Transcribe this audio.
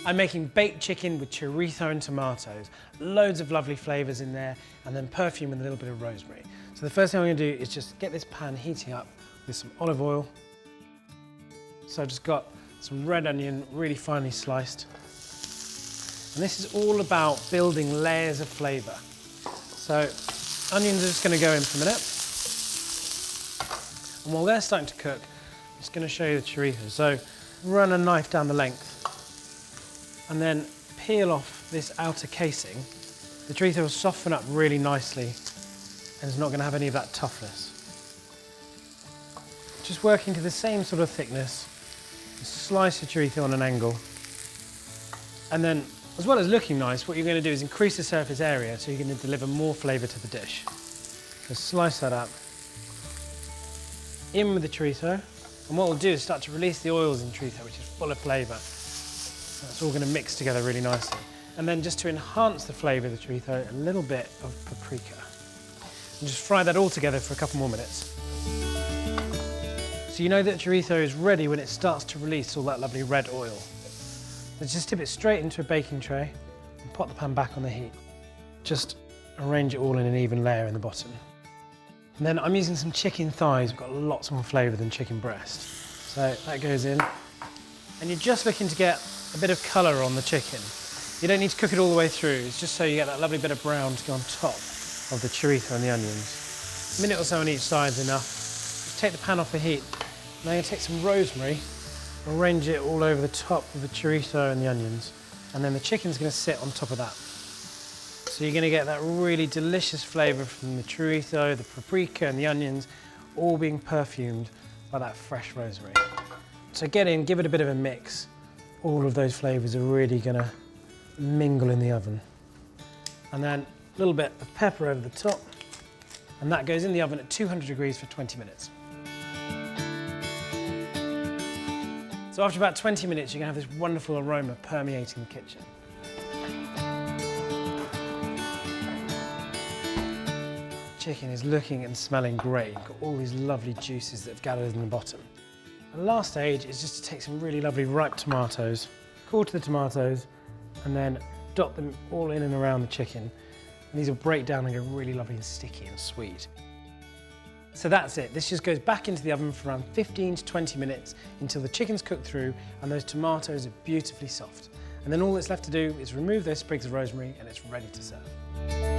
I'm making baked chicken with chorizo and tomatoes. Loads of lovely flavours in there, and then perfume with a little bit of rosemary. So the first thing I'm going to do is just get this pan heating up with some olive oil. So I've just got some red onion, really finely sliced. And this is all about building layers of flavour. So onions are just going to go in for a minute. And while they're starting to cook, I'm just going to show you the chorizo. So run a knife down the length and then peel off this outer casing. The chorizo will soften up really nicely and it's not going to have any of that toughness. Just working to the same sort of thickness. Slice the chorizo on an angle. And then, as well as looking nice, what you're going to do is increase the surface area so you're going to deliver more flavour to the dish. So slice that up. In with the chorizo. And what we'll do is start to release the oils in chorizo, which is full of flavour. That's all going to mix together really nicely. And then just to enhance the flavour of the chorizo, a little bit of paprika. And just fry that all together for a couple more minutes. So you know that chorizo is ready when it starts to release all that lovely red oil. So just tip it straight into a baking tray and pop the pan back on the heat. Just arrange it all in an even layer in the bottom. And then I'm using some chicken thighs. We've got lots more flavour than chicken breast. So that goes in. And you're just looking to get a bit of colour on the chicken. You don't need to cook it all the way through. It's just so you get that lovely bit of brown to go on top of the chorizo and the onions. A minute or so on each side is enough. Just take the pan off the heat. Now you're going to take some rosemary, arrange it all over the top of the chorizo and the onions, and then the chicken's going to sit on top of that. So you're going to get that really delicious flavour from the chorizo, the paprika and the onions, all being perfumed by that fresh rosemary. So get in, give it a bit of a mix. All of those flavours are really going to mingle in the oven. And then a little bit of pepper over the top, and that goes in the oven at 200 degrees for 20 minutes. So after about 20 minutes, you're going to have this wonderful aroma permeating the kitchen. Chicken is looking and smelling great. You've got all these lovely juices that have gathered in the bottom. The last stage is just to take some really lovely ripe tomatoes, quarter the tomatoes, and then dot them all in and around the chicken. And these will break down and go really lovely and sticky and sweet. So that's it. This just goes back into the oven for around 15 to 20 minutes until the chicken's cooked through and those tomatoes are beautifully soft. And then all that's left to do is remove those sprigs of rosemary and it's ready to serve.